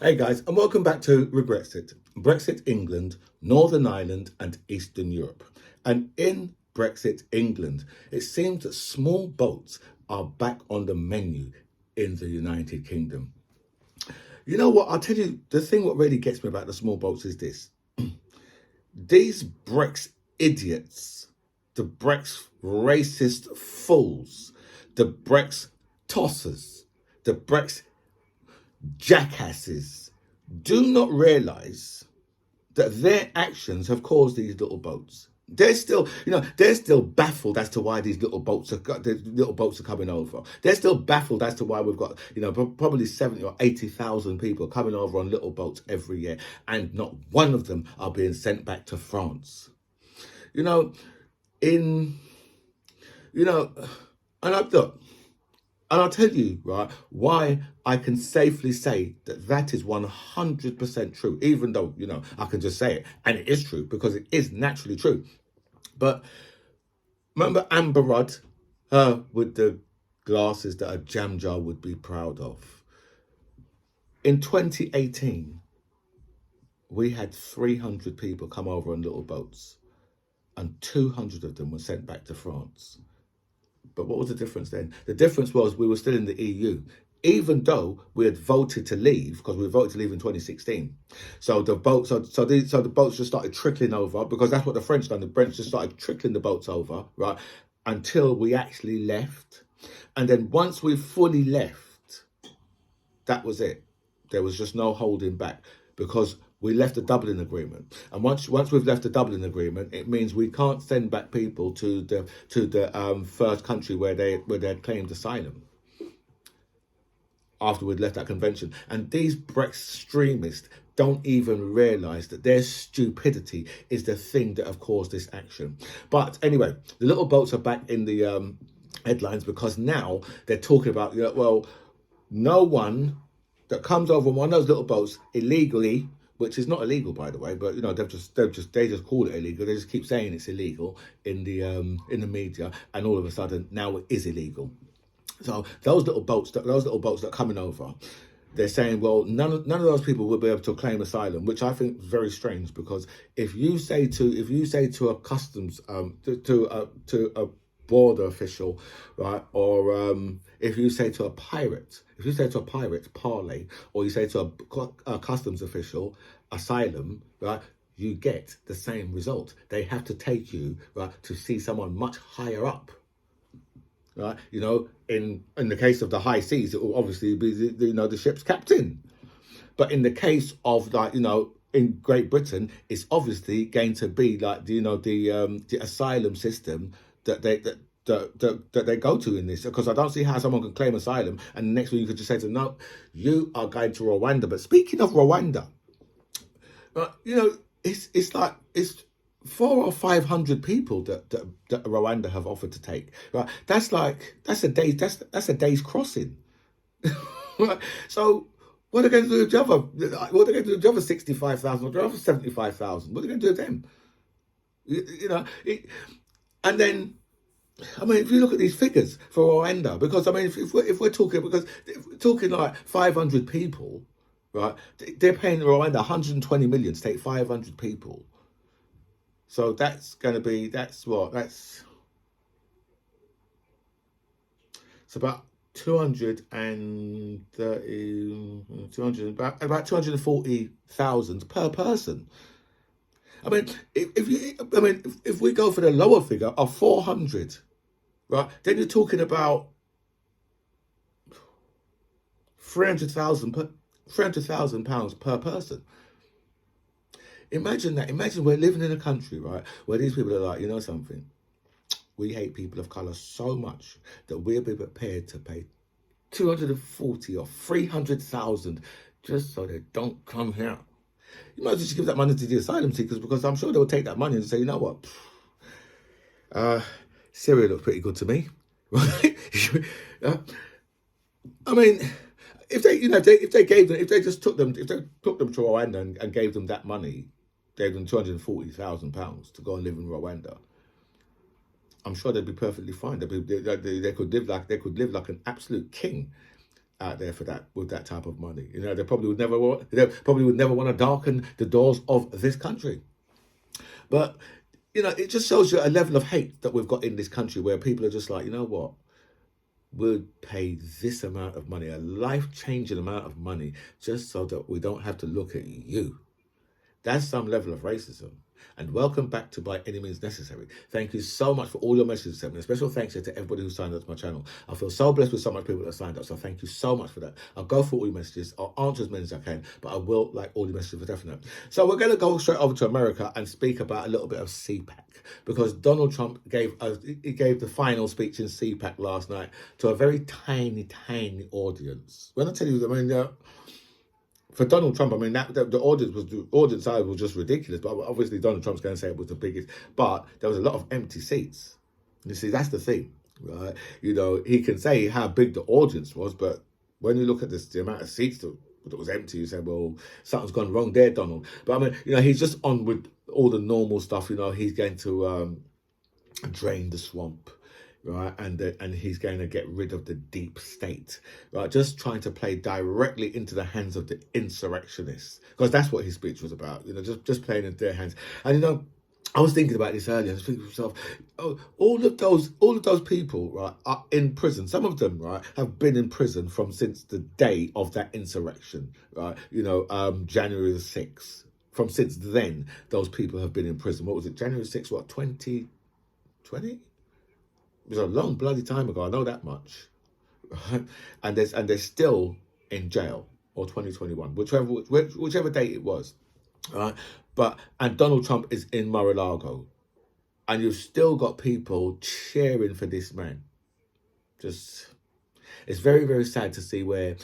Hey guys, and welcome back to Brexit. Brexit England, Northern Ireland, and Eastern Europe. And in Brexit England, it seems that small boats are back on the menu in the United Kingdom. You know what? I'll tell you, the thing what really gets me about the small boats is this. These Brex idiots, the Brex racist fools, the Brex tossers, the Brex jackasses do not realize that their actions have caused these little boats. They're still baffled as to why these little boats are coming over. They're still baffled as to why we've got, probably 70 or 80,000 people coming over on little boats every year, and not one of them are being sent back to France. You know, in, you know, and I've got, and I'll tell you, right, why I can safely say that that is 100% true, even though, I can just say it. And it is true because it is naturally true. But remember Amber Rudd, her with the glasses that a jam jar would be proud of? In 2018, we had 300 people come over on little boats, and 200 of them were sent back to France. But what was the difference then? The difference was we were still in the EU, even though we had voted to leave, because we voted to leave in 2016. So the boats, so the boats just started trickling over, because that's what the French done. The French just started trickling the boats over, right, until we actually left. And then once we fully left, that was it. There was just no holding back, because we left the Dublin Agreement, and once we've left the Dublin Agreement, it means we can't send back people to the first country where they had claimed asylum after we'd left that convention. And these Brexit extremists don't even realise that their stupidity is the thing that have caused this action. But anyway, the little boats are back in the headlines, because now they're talking about, no one that comes over on one of those little boats illegally, which is not illegal, by the way, but they just call it illegal. They just keep saying it's illegal in the media, and all of a sudden now it is illegal. So those little boats that are coming over, they're saying, well, none of those people will be able to claim asylum, which I think is very strange, because if you say to a customs to a border official, right, or if you say to a pirate, parley, or you say to a customs official, asylum, right, you get the same result. They have to take you, right, to see someone much higher up. Right, in the case of the high seas, it will obviously be the ship's captain. But in the case of, in Great Britain, it's obviously going to be like the asylum system that they go to in this, because I don't see how someone can claim asylum and the next one you could just say to them, no, you are going to Rwanda. But speaking of Rwanda, it's like it's 400 or 500 people that Rwanda have offered to take. Right, that's a day's crossing. Right, so what are they going to do with the other? What are they going to do with the other 65,000 or the other 75,000? What are they going to do with them? And then, I mean, if you look at these figures for Rwanda, because I mean, if we're talking like 500 people, right? They're paying Rwanda 120 million to take 500 people. So that's going to be, it's about 230, 200, about 240,000 per person. I mean, if we go for the lower figure of 400, right, then you're talking about 300,000 pounds per person. Imagine that. Imagine we're living in a country, right, where these people are like, you know something, we hate people of colour so much that we'll be prepared to pay 240 or 300,000 just so they don't come here. You might just give that money to the asylum seekers, because I'm sure they'll take that money and say, you know what, Syria looks pretty good to me, right? I mean, if they just took them to Rwanda and gave them that money, gave them £240,000 to go and live in Rwanda, I'm sure they'd be perfectly fine. They could live like an absolute king. out there for that with that type of money. You know, they probably would never want to darken the doors of this country. But you know, it just shows you a level of hate that we've got in this country where people are just like, you know what? We'll pay this amount of money, a life-changing amount of money, just so that we don't have to look at you. That's some level of racism. And welcome back to By Any Means Necessary. Thank you so much for all your messages sent me. A special thanks to everybody who signed up to my channel. I feel so blessed with so much people that signed up, so thank you so much for that. I'll go through all your messages. I'll answer as many as I can, but I will like all your messages for definite. So we're going to go straight over to America and speak about a little bit of CPAC, because Donald Trump gave the final speech in CPAC last night to a very tiny audience. When I tell you, I mean, for Donald Trump, I mean, the audience size was just ridiculous. But obviously, Donald Trump's going to say it was the biggest. But there was a lot of empty seats. You see, that's the thing, right? You know, he can say how big the audience was, but when you look at the amount of seats that was empty, you say, well, something's gone wrong there, Donald. But I mean, you know, he's just on with all the normal stuff. You know, he's going to drain the swamp. Right, and he's going to get rid of the deep state, right? Just trying to play directly into the hands of the insurrectionists, because that's what his speech was about. You know, just playing into their hands. And you know, I was thinking about this earlier. I was thinking to myself, oh, all of those people, right, are in prison. Some of them, right, have been in prison since the day of that insurrection, right? You know, January the 6th. From since then, those people have been in prison. What was it? January 6th, what, 2020? It was a long bloody time ago. I know that much, right? And they're still in jail, or 2021, whichever date it was, right? And Donald Trump is in Mar-a-Lago, and you've still got people cheering for this man. Just, it's very, very sad to see where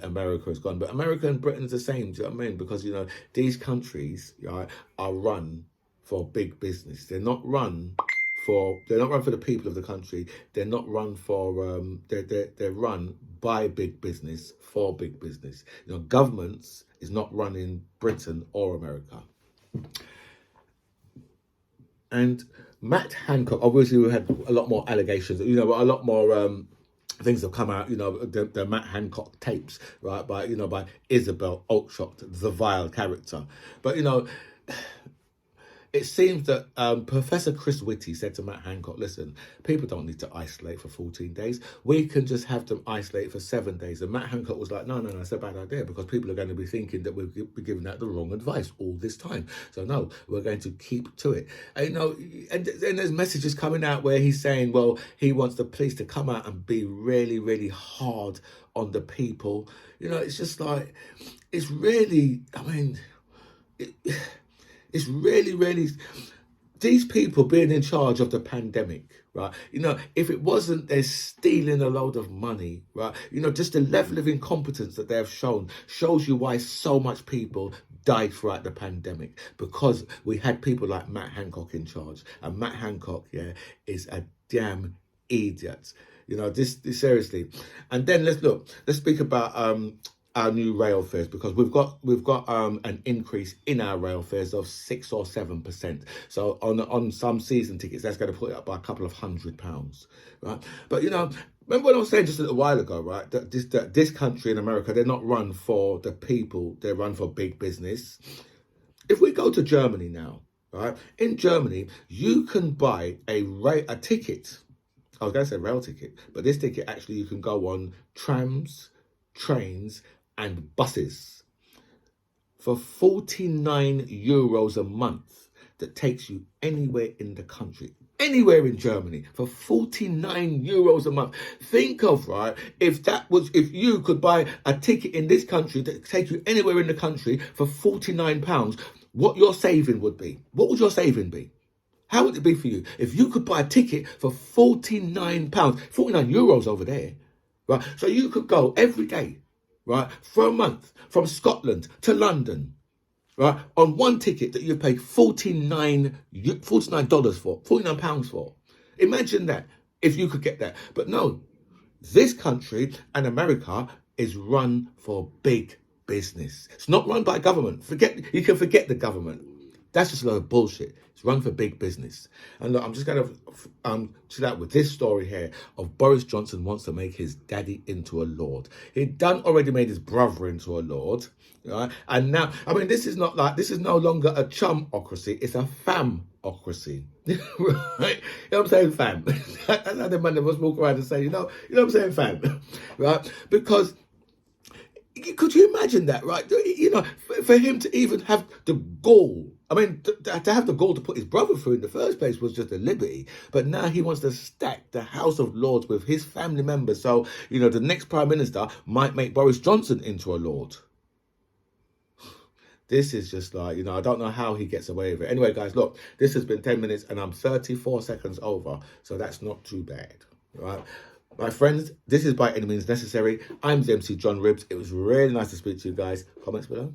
America has gone. But America and Britain is the same. Do you know what I mean? Because you know, these countries, right, are run for big business. They're not run for the people of the country. They're not run for they're run by big business for big business. You know, governments is not running Britain or America. And Matt Hancock, obviously, we had a lot more allegations. You know, a lot more things have come out. You know, the Matt Hancock tapes, right? By Isabel Oakeshott, the vile character. But you know, it seems that Professor Chris Whitty said to Matt Hancock, listen, people don't need to isolate for 14 days. We can just have them isolate for 7 days. And Matt Hancock was like, no, it's a bad idea, because people are going to be thinking that we've been giving out the wrong advice all this time. So no, we're going to keep to it. And, you know, and there's messages coming out where he's saying, well, he wants the police to come out and be really, really hard on the people. You know, it's just like, it's really, I mean, it's really, really, these people being in charge of the pandemic, right? You know, if it wasn't they're stealing a load of money, right? You know, just the level of incompetence that they have shown shows you why so much people died throughout the pandemic, because we had people like Matt Hancock in charge. And Matt Hancock, yeah, is a damn idiot. You know, this seriously. And then let's speak about our new rail fares, because we've got an increase in our rail fares of 6 or 7%. So on some season tickets, that's going to put it up by a couple of £100, right? But you know, remember what I was saying just a little while ago, right? That this country in America, they're not run for the people; they're run for big business. If we go to Germany now, right? In Germany, you can buy a ticket. I was going to say rail ticket, but this ticket actually you can go on trams, trains, and buses for €49 a month, that takes you anywhere in the country, anywhere in Germany, for €49 a month. Think of, right, if you could buy a ticket in this country that take you anywhere in the country for £49, what your saving would be. What would your saving be? How would it be for you if you could buy a ticket for £49, €49 over there, right? So you could go every day, right, for a month, from Scotland to London, right, on one ticket that you paid $49 for, £49 for. Imagine that, if you could get that. But no, this country and America is run for big business. It's not run by government. You can forget the government. That's just a load of bullshit. It's run for big business. And look, I'm just going to chill out with this story here of Boris Johnson wants to make his daddy into a lord. He'd done already made his brother into a lord. Right? And now, I mean, this is no longer a chumocracy, it's a famocracy. Right? You know what I'm saying, fam? That's how the man must walk around and say, you know what I'm saying, fam? Right? Because could you imagine that, right? You know, for him to even have the gall, I mean, to have the gall to put his brother through in the first place was just a liberty. But now he wants to stack the House of Lords with his family members. So, you know, the next Prime Minister might make Boris Johnson into a Lord. This is just like, you know, I don't know how he gets away with it. Anyway, guys, look, this has been 10 minutes and I'm 34 seconds over. So that's not too bad, right? My friends, this is By Any Means Necessary. I'm the MC John Ribbs. It was really nice to speak to you guys. Comments below.